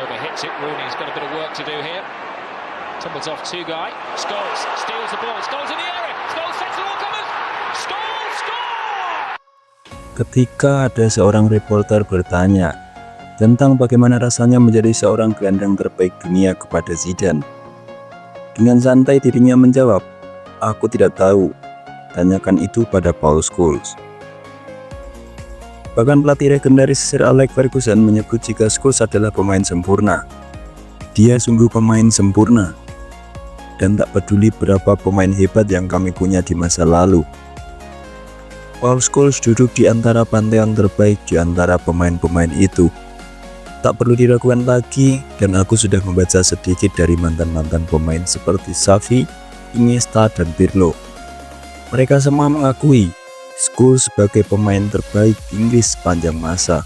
Overhits it. Rooney's got a bit of work to do here. Tumbles off two guy. Scholes steals the ball. Scholes in the area. Scholes sets the ball coming. Scholes score! Ketika ada seorang reporter bertanya tentang bagaimana rasanya menjadi seorang gelandang terbaik dunia kepada Zidane, dengan santai dirinya menjawab, "Aku tidak tahu. Tanyakan itu pada Paul Scholes." Bahkan pelatih legendaris Sir Alex Ferguson menyebut jika Scholes adalah pemain sempurna. Dia sungguh pemain sempurna. Dan tak peduli berapa pemain hebat yang kami punya di masa lalu, Paul Scholes duduk di antara pantheon terbaik di antara pemain-pemain itu. Tak perlu diragukan lagi, dan aku sudah membaca sedikit dari mantan-mantan pemain seperti Xavi, Iniesta, dan Pirlo. Mereka semua mengakui Scholes sebagai pemain terbaik Inggris sepanjang masa.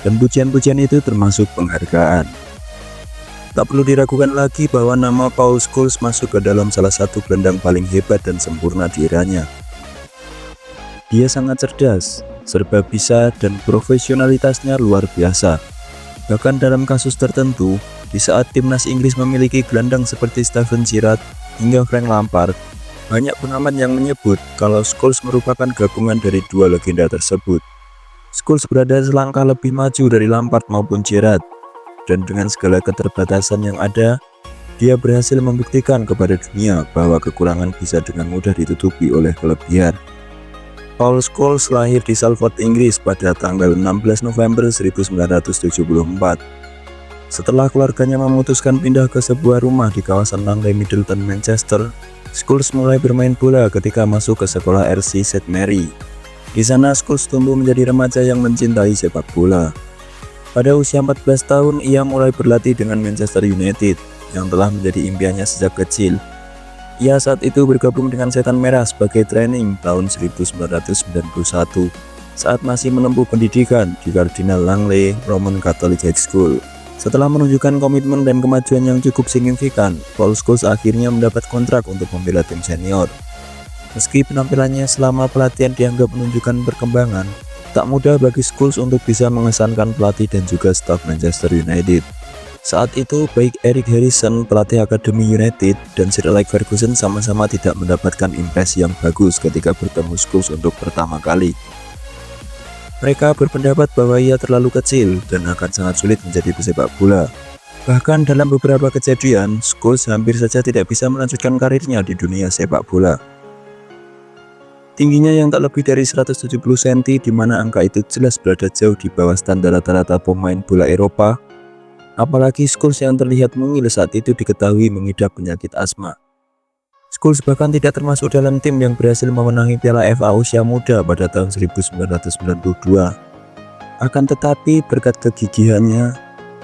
Dan pujian-pujian itu termasuk penghargaan. Tak perlu diragukan lagi bahwa nama Paul Scholes masuk ke dalam salah satu gelandang paling hebat dan sempurna di eranya. Dia sangat cerdas, serba bisa, dan profesionalitasnya luar biasa. Bahkan dalam kasus tertentu, di saat timnas Inggris memiliki gelandang seperti Steven Gerrard hingga Frank Lampard, banyak pengamat yang menyebut kalau Scholes merupakan gabungan dari dua legenda tersebut. Scholes berada selangkah lebih maju dari Lampard maupun Gerrard, dan dengan segala keterbatasan yang ada, dia berhasil membuktikan kepada dunia bahwa kekurangan bisa dengan mudah ditutupi oleh kelebihan. Paul Scholes lahir di Salford, Inggris pada tanggal 16 November 1974. Setelah keluarganya memutuskan pindah ke sebuah rumah di kawasan Langley Middleton, Manchester, Scholes mulai bermain bola ketika masuk ke sekolah RC St Mary. Di sana Scholes tumbuh menjadi remaja yang mencintai sepak bola. Pada usia 14 tahun, ia mulai berlatih dengan Manchester United yang telah menjadi impiannya sejak kecil. Ia saat itu bergabung dengan Setan Merah sebagai training tahun 1991 saat masih menempuh pendidikan di Cardinal Langley Roman Catholic High School. Setelah menunjukkan komitmen dan kemajuan yang cukup signifikan, Paul Scholes akhirnya mendapat kontrak untuk membela tim senior. Meski penampilannya selama pelatihan dianggap menunjukkan perkembangan, tak mudah bagi Scholes untuk bisa mengesankan pelatih dan juga staf Manchester United. Saat itu, baik Eric Harrison, pelatih Akademi United, dan Sir Alex Ferguson sama-sama tidak mendapatkan impresi yang bagus ketika bertemu Scholes untuk pertama kali. Mereka berpendapat bahwa ia terlalu kecil dan akan sangat sulit menjadi pesepak bola. Bahkan dalam beberapa kejadian, Scholes hampir saja tidak bisa melanjutkan karirnya di dunia sepak bola. Tingginya yang tak lebih dari 170 cm, di mana angka itu jelas berada jauh di bawah standar rata-rata pemain bola Eropa. Apalagi Scholes yang terlihat mungil saat itu diketahui mengidap penyakit asma. Scholes bahkan tidak termasuk dalam tim yang berhasil memenangi Piala FA usia muda pada tahun 1992. Akan tetapi berkat kegigihannya,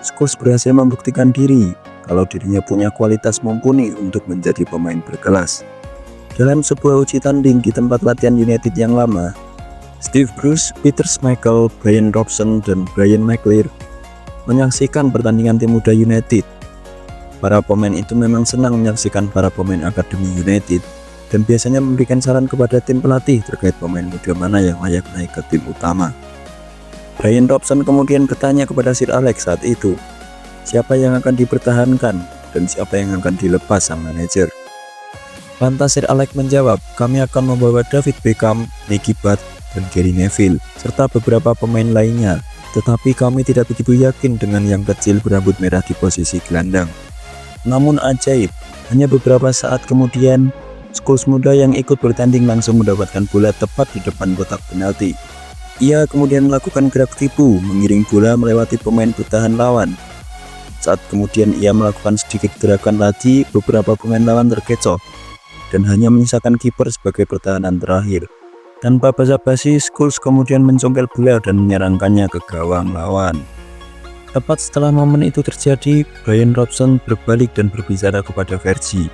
Scholes berhasil membuktikan diri kalau dirinya punya kualitas mumpuni untuk menjadi pemain berkelas. Dalam sebuah uji tanding di tempat latihan United yang lama, Steve Bruce, Peter Schmeichel, Brian Robson, dan Brian McClure menyaksikan pertandingan tim muda United. Para pemain itu memang senang menyaksikan para pemain Akademi United dan biasanya memberikan saran kepada tim pelatih terkait pemain muda mana yang layak naik ke tim utama. Brian Robson kemudian bertanya kepada Sir Alex saat itu, siapa yang akan dipertahankan dan siapa yang akan dilepas sang manajer. Lantas Sir Alex menjawab, kami akan membawa David Beckham, Nicky Butt, dan Gary Neville, serta beberapa pemain lainnya. Tetapi kami tidak begitu yakin dengan yang kecil berambut merah di posisi gelandang. Namun ajaib, hanya beberapa saat kemudian, Scholes muda yang ikut bertanding langsung mendapatkan bola tepat di depan kotak penalti. Ia kemudian melakukan gerak tipu, mengiring bola melewati pemain bertahan lawan. Saat kemudian ia melakukan sedikit gerakan lagi, beberapa pemain lawan terkecoh dan hanya menyisakan kiper sebagai pertahanan terakhir. Tanpa basa-basi, Scholes kemudian mencongkel bola dan menyerangkannya ke gawang lawan. Tepat setelah momen itu terjadi, Brian Robson berbalik dan berbicara kepada Fergie.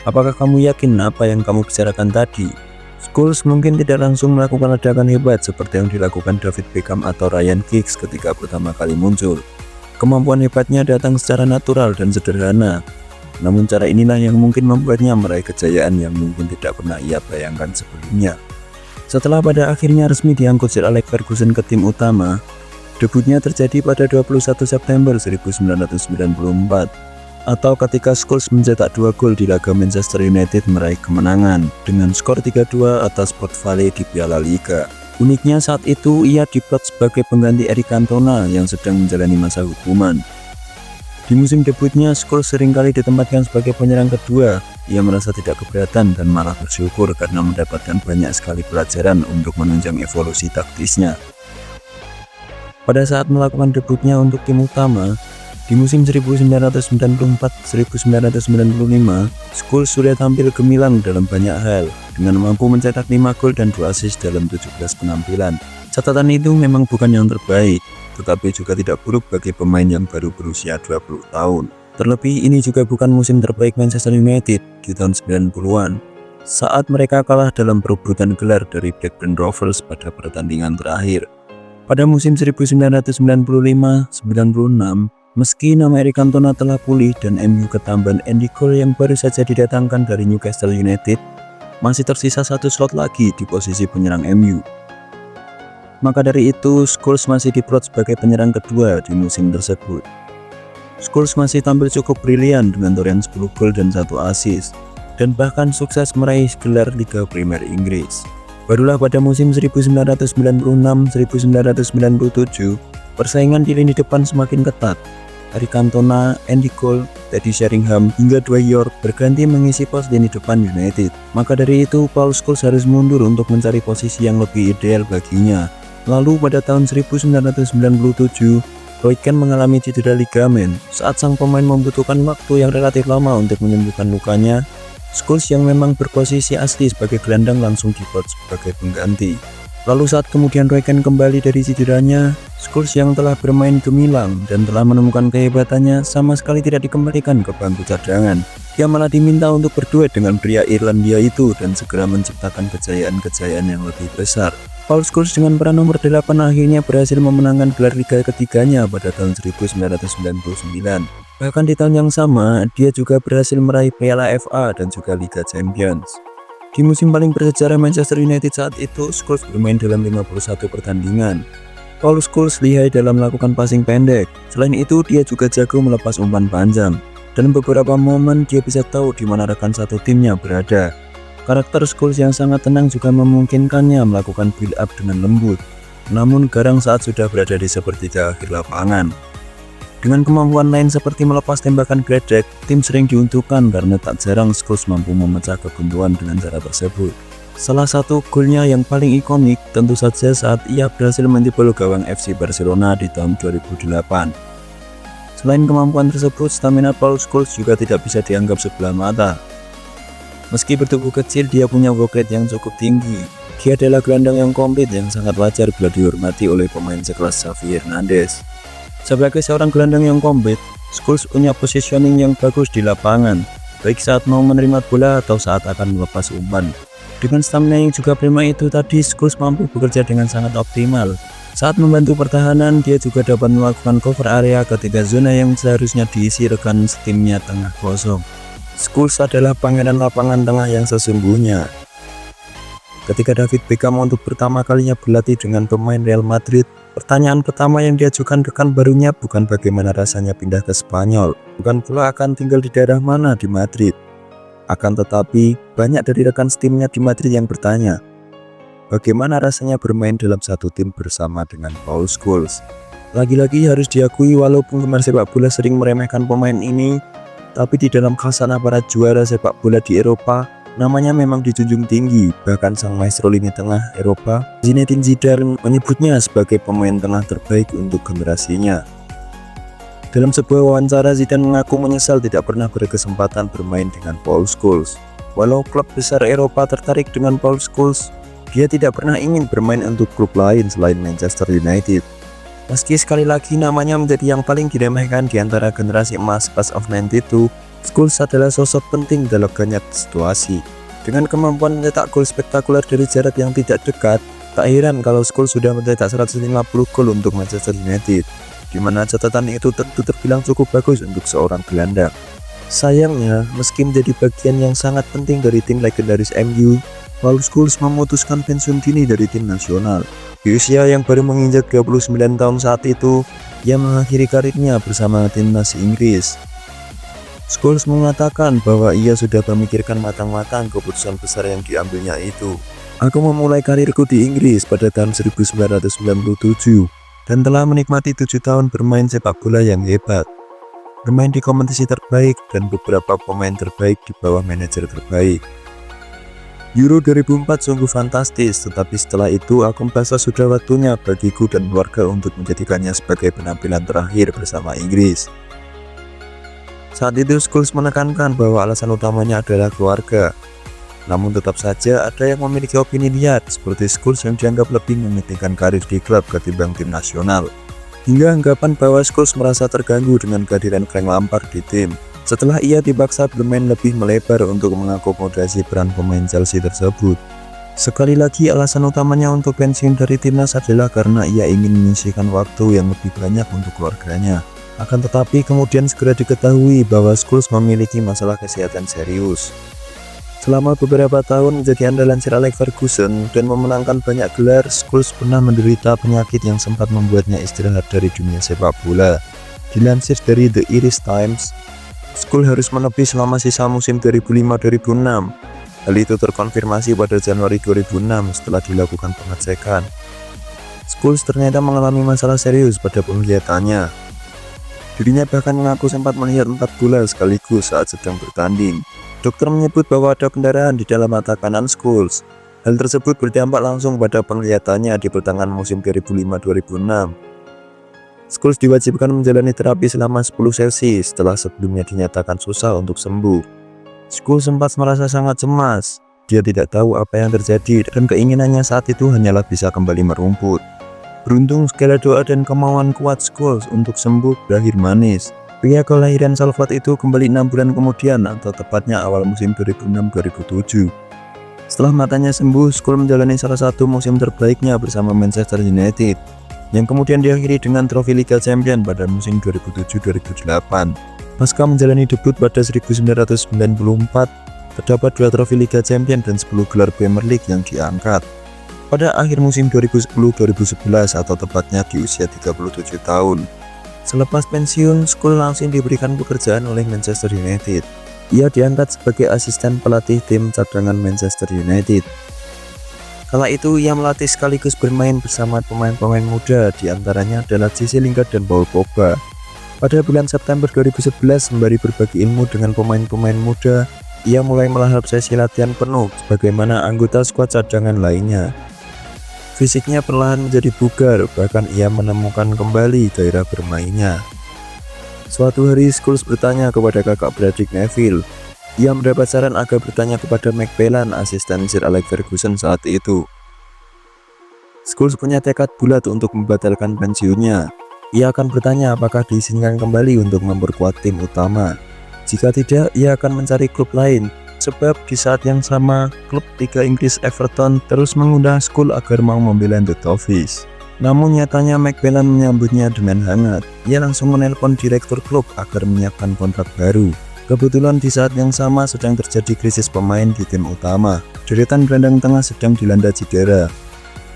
Apakah kamu yakin apa yang kamu bicarakan tadi? Scholes mungkin tidak langsung melakukan ledakan hebat seperti yang dilakukan David Beckham atau Ryan Giggs ketika pertama kali muncul. Kemampuan hebatnya datang secara natural dan sederhana. Namun cara inilah yang mungkin membuatnya meraih kejayaan yang mungkin tidak pernah ia bayangkan sebelumnya. Setelah pada akhirnya resmi diangkut Sir Alex Ferguson ke tim utama, Debutnya terjadi pada 21 September 1994, atau ketika Scholes mencetak 2 gol di laga Manchester United meraih kemenangan dengan skor 3-2 atas Port Vale di Piala Liga. Uniknya saat itu ia diplot sebagai pengganti Eric Cantona yang sedang menjalani masa hukuman. Di musim debutnya, Scholes seringkali ditempatkan sebagai penyerang kedua. Ia merasa tidak keberatan dan malah bersyukur karena mendapatkan banyak sekali pelajaran untuk menunjang evolusi taktisnya. Pada saat melakukan debutnya untuk tim utama, di musim 1994-1995, Scholes sudah tampil gemilang dalam banyak hal, dengan mampu mencetak 5 gol dan 2 assist dalam 17 penampilan. Catatan itu memang bukan yang terbaik, tetapi juga tidak buruk bagi pemain yang baru berusia 20 tahun. Terlebih ini juga bukan musim terbaik Manchester United di tahun 90-an, saat mereka kalah dalam perebutan gelar dari Blackburn Rovers pada pertandingan terakhir. Pada musim 1995-96, meski nama Eric Cantona telah pulih dan MU ketambahan Andy Cole yang baru saja didatangkan dari Newcastle United, masih tersisa 1 slot lagi di posisi penyerang MU. Maka dari itu, Scholes masih diplot sebagai penyerang kedua di musim tersebut. Scholes masih tampil cukup brilian dengan torehan 10 gol dan 1 assist, dan bahkan sukses meraih gelar Liga Premier Inggris. Barulah pada musim 1996-1997, persaingan di lini depan semakin ketat. Eric Cantona, Andy Cole, Teddy Sheringham, hingga Dwight Yorke berganti mengisi pos lini depan United. Maka dari itu, Paul Scholes harus mundur untuk mencari posisi yang lebih ideal baginya. Lalu pada tahun 1997, Roy Keane mengalami cedera ligamen. Saat sang pemain membutuhkan waktu yang relatif lama untuk menyembuhkan lukanya, Scholes yang memang berposisi asli sebagai gelandang langsung diplot sebagai pengganti. Lalu saat kemudian Roy Keane kembali dari cederanya, Scholes yang telah bermain gemilang dan telah menemukan kehebatannya sama sekali tidak dikembalikan ke bangku cadangan. Ia malah diminta untuk berduet dengan pria Irlandia itu dan segera menciptakan kejayaan-kejayaan yang lebih besar. Paul Scholes dengan peran nomor 8 akhirnya berhasil memenangkan gelar Liga ketiganya pada tahun 1999. Bahkan di tahun yang sama, dia juga berhasil meraih Piala FA dan juga Liga Champions. Di musim paling bersejarah Manchester United saat itu, Scholes bermain dalam 51 pertandingan. Paul Scholes lihai dalam melakukan passing pendek. Selain itu, dia juga jago melepas umpan panjang. Dan beberapa momen dia bisa tahu di mana rekan satu timnya berada. Karakter Scholes yang sangat tenang juga memungkinkannya melakukan build up dengan lembut, namun garang saat sudah berada di sepertiga akhir lapangan. Dengan kemampuan lain seperti melepas tembakan gledek, tim sering diuntukkan karena tak jarang Scholes mampu memecah kebuntuan dengan cara tersebut. Salah satu golnya yang paling ikonik tentu saja saat ia berhasil menjebol gawang FC Barcelona di tahun 2008. Selain kemampuan tersebut, stamina Paul Scholes juga tidak bisa dianggap sebelah mata. Meski bertubuh kecil, dia punya work rate yang cukup tinggi. Dia adalah gelandang yang komplit yang sangat wajar bila dihormati oleh pemain sekelas Xavi Hernandez. Sebagai seorang gelandang yang komplit, Scholes punya positioning yang bagus di lapangan, baik saat mau menerima bola atau saat akan melepas umpan. Dengan stamina yang juga prima itu tadi, Scholes mampu bekerja dengan sangat optimal. Saat membantu pertahanan, dia juga dapat melakukan cover area ketika zona yang seharusnya diisi rekan timnya tengah kosong. Scholes adalah pangeran lapangan tengah yang sesungguhnya. Ketika David Beckham untuk pertama kalinya berlatih dengan pemain Real Madrid, pertanyaan pertama yang diajukan rekan barunya bukan bagaimana rasanya pindah ke Spanyol, bukan pula akan tinggal di daerah mana di Madrid. Akan tetapi, banyak dari rekan timnya di Madrid yang bertanya, bagaimana rasanya bermain dalam satu tim bersama dengan Paul Scholes. Lagi-lagi harus diakui walaupun pemain sepak bola sering meremehkan pemain ini, tapi di dalam khasana para juara sepak bola di Eropa, namanya memang dijunjung tinggi. Bahkan sang maestro lini tengah Eropa, Zinedine Zidane, menyebutnya sebagai pemain tengah terbaik untuk generasinya. Dalam sebuah wawancara, Zidane mengaku menyesal tidak pernah berkesempatan bermain dengan Paul Scholes. Walau klub besar Eropa tertarik dengan Paul Scholes, dia tidak pernah ingin bermain untuk klub lain selain Manchester United. Meski sekali lagi namanya menjadi yang paling diremehkan di antara generasi emas Class of 92, Scholes adalah sosok penting dalam banyak situasi. Dengan kemampuan mencetak gol spektakuler dari jarak yang tidak dekat, tak heran kalau Scholes sudah mencetak 150 gol untuk Manchester United, di mana catatan itu tentu terbilang cukup bagus untuk seorang gelandang. Sayangnya, meski menjadi bagian yang sangat penting dari tim legendaris MU, Paul Scholes memutuskan pensiun dini dari tim nasional. Di usia yang baru menginjak 29 tahun saat itu, ia mengakhiri karirnya bersama timnas Inggris. Scholes mengatakan bahwa ia sudah memikirkan matang-matang keputusan besar yang diambilnya itu. Aku memulai karirku di Inggris pada tahun 1997 dan telah menikmati 7 tahun bermain sepak bola yang hebat. Bermain di kompetisi terbaik dan beberapa pemain terbaik di bawah manajer terbaik. Euro 2004 sungguh fantastis, tetapi setelah itu aku merasa sudah waktunya bagiku dan keluarga untuk menjadikannya sebagai penampilan terakhir bersama Inggris. Saat itu Scholes menekankan bahwa alasan utamanya adalah keluarga. Namun tetap saja ada yang memiliki opini liar, seperti Scholes yang dianggap lebih mementingkan karir di klub ketimbang tim nasional. Hingga anggapan bahwa Scholes merasa terganggu dengan kehadiran Frank Lampard di tim. Setelah ia dipaksa bermain lebih melebar untuk mengakomodasi peran pemain Chelsea tersebut. Sekali lagi alasan utamanya untuk pensiun dari timnas adalah karena ia ingin menyisihkan waktu yang lebih banyak untuk keluarganya. Akan tetapi kemudian segera diketahui bahwa Scholes memiliki masalah kesehatan serius. Selama beberapa tahun menjadi andalan Sir Alex Ferguson dan memenangkan banyak gelar, Scholes pernah menderita penyakit yang sempat membuatnya istirahat dari dunia sepak bola. Dilansir dari The Irish Times, Scholes harus menepi selama sisa musim 2005-2006. Hal itu terkonfirmasi pada Januari 2006 setelah dilakukan pengecekan. Scholes ternyata mengalami masalah serius pada penglihatannya. Dirinya bahkan mengaku sempat melihat 4 bola sekaligus saat sedang bertanding. Dokter menyebut bahwa ada pendarahan di dalam mata kanan Scholes. Hal tersebut berdampak langsung pada penglihatannya di pertengahan musim 2005-2006. Scholes diwajibkan menjalani terapi selama 10 sesi setelah sebelumnya dinyatakan susah untuk sembuh. Scholes sempat merasa sangat cemas. Dia tidak tahu apa yang terjadi dan keinginannya saat itu hanyalah bisa kembali merumput. Beruntung segala doa dan kemauan kuat Scholes untuk sembuh berakhir manis. Pria kelahiran Salford itu kembali 6 bulan kemudian, atau tepatnya awal musim 2006-2007. Setelah matanya sembuh, Scholes menjalani salah satu musim terbaiknya bersama Manchester United, yang kemudian diakhiri dengan trofi Liga Champions pada musim 2007-2008. Pasca menjalani debut pada 1994, terdapat 2 trofi Liga Champions dan 10 gelar Premier League yang diangkat. Pada akhir musim 2010-2011 atau tepatnya di usia 37 tahun. Selepas pensiun, Scholes langsung diberikan pekerjaan oleh Manchester United. Ia diangkat sebagai asisten pelatih tim cadangan Manchester United. Kala itu ia melatih sekaligus bermain bersama pemain-pemain muda, diantaranya adalah Jesse Lingard dan Paul Pogba. Pada bulan September 2011, sembari berbagi ilmu dengan pemain-pemain muda, ia mulai melahap sesi latihan penuh sebagaimana anggota skuad cadangan lainnya. Fisiknya perlahan menjadi bugar, bahkan ia menemukan kembali gairah bermainnya. Suatu hari Scholes bertanya kepada kakak beradik Neville. Ia mendapat saran agar bertanya kepada Mike Phelan, asisten Sir Alex Ferguson saat itu. Scholes punya tekad bulat untuk membatalkan pensiunnya. Ia akan bertanya apakah diizinkan kembali untuk memperkuat tim utama. Jika tidak, ia akan mencari klub lain. Sebab di saat yang sama, klub Liga Inggris Everton terus mengundang Scholes agar mau membela The Toffees. Namun nyatanya Mike Phelan menyambutnya dengan hangat. Ia langsung menelpon direktur klub agar menyiapkan kontrak baru. Kebetulan di saat yang sama sedang terjadi krisis pemain di tim utama. Deretan gelandang tengah sedang dilanda cedera.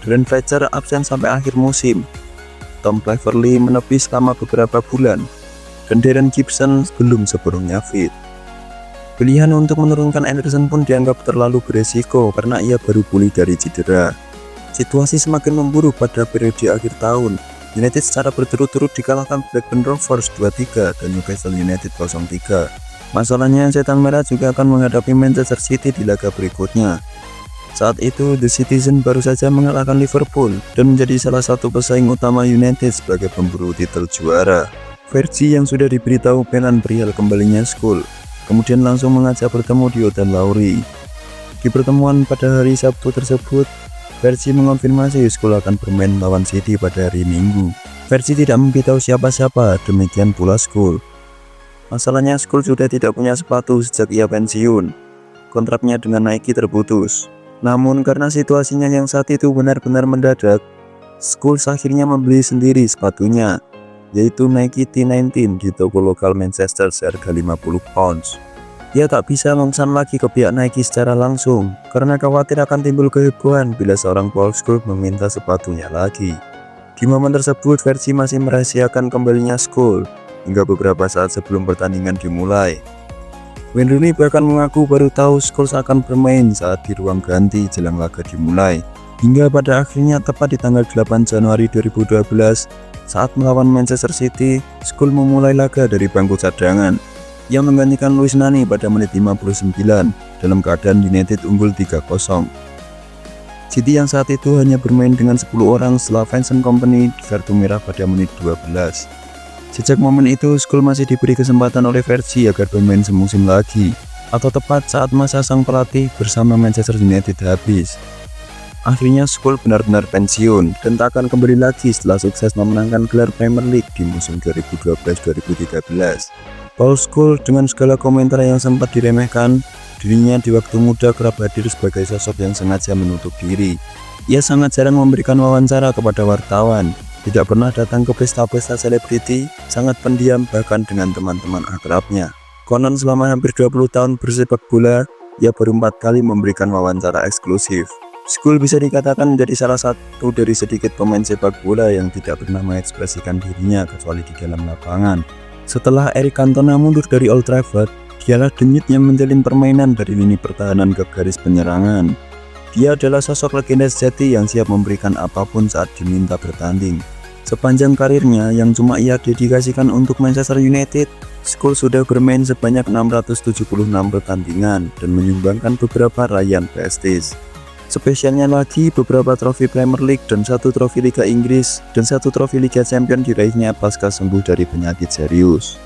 Darren Fletcher absen sampai akhir musim. Tom Cleverley menepi selama beberapa bulan. Dan Darren Gibson belum sepenuhnya fit. Pilihan untuk menurunkan Anderson pun dianggap terlalu beresiko karena ia baru pulih dari cedera. Situasi semakin memburuk pada periode akhir tahun. United secara berturut-turut dikalahkan Blackburn Rovers 2-3 dan Newcastle United 0-3. Masalahnya, Setan Merah juga akan menghadapi Manchester City di laga berikutnya. Saat itu, The Citizen baru saja mengalahkan Liverpool dan menjadi salah satu pesaing utama United sebagai pemburu titel juara. Versi yang sudah diberitahu Phelan perihal kembalinya Scholes, kemudian langsung mengajak bertemu di Hotel Lowry. Di pertemuan pada hari Sabtu tersebut, Versi mengonfirmasi Scholes akan bermain melawan City pada hari Minggu. Versi tidak memberitahu siapa-siapa, demikian pula Scholes. Masalahnya, Scholes sudah tidak punya sepatu sejak ia pensiun. Kontraknya dengan Nike terputus. Namun karena situasinya yang saat itu benar-benar mendadak, Scholes akhirnya membeli sendiri sepatunya, yaitu Nike T19 di toko lokal Manchester seharga £50. Ia tak bisa memesan lagi ke pihak Nike secara langsung karena khawatir akan timbul kehebohan bila seorang Paul Scholes meminta sepatunya lagi. Di momen tersebut, Versi masih merahasiakan kembalinya Scholes hingga beberapa saat sebelum pertandingan dimulai. Wayne Rooney bahkan mengaku baru tahu Scholes akan bermain saat di ruang ganti jelang laga dimulai. Hingga pada akhirnya tepat di tanggal 8 Januari 2012 saat melawan Manchester City, Scholes memulai laga dari bangku cadangan. Ia menggantikan Luis Nani pada menit 59 dalam keadaan United unggul 3-0. City yang saat itu hanya bermain dengan 10 orang setelah Vincent Kompany di kartu merah pada menit 12. Sejak momen itu, Scholes masih diberi kesempatan oleh Versi agar bermain semusim lagi, atau tepat saat masa sang pelatih bersama Manchester United habis. Akhirnya Scholes benar-benar pensiun dan tak akan kembali lagi setelah sukses memenangkan gelar Premier League di musim 2012-2013. Paul Scholes dengan segala komentar yang sempat diremehkan, dirinya di waktu muda kerap hadir sebagai sosok yang sengaja menutup diri. Ia sangat jarang memberikan wawancara kepada wartawan, tidak pernah datang ke pesta-pesta selebriti, sangat pendiam bahkan dengan teman-teman akrabnya. Konon selama hampir 20 tahun bersepak bola, ia baru 4 kali memberikan wawancara eksklusif. Scholes bisa dikatakan menjadi salah satu dari sedikit pemain sepak bola yang tidak pernah mengekspresikan dirinya kecuali di dalam lapangan. Setelah Eric Cantona mundur dari Old Trafford, dialah denyut yang menjalin permainan dari lini pertahanan ke garis penyerangan. Dia adalah sosok legenda sejati yang siap memberikan apapun saat diminta bertanding. Sepanjang karirnya yang cuma ia dedikasikan untuk Manchester United, Scholes sudah bermain sebanyak 676 pertandingan dan menyumbangkan beberapa raihan prestis. Spesialnya lagi, beberapa trofi Premier League dan 1 trofi Liga Inggris dan 1 trofi Liga Champions diraihnya pasca sembuh dari penyakit serius.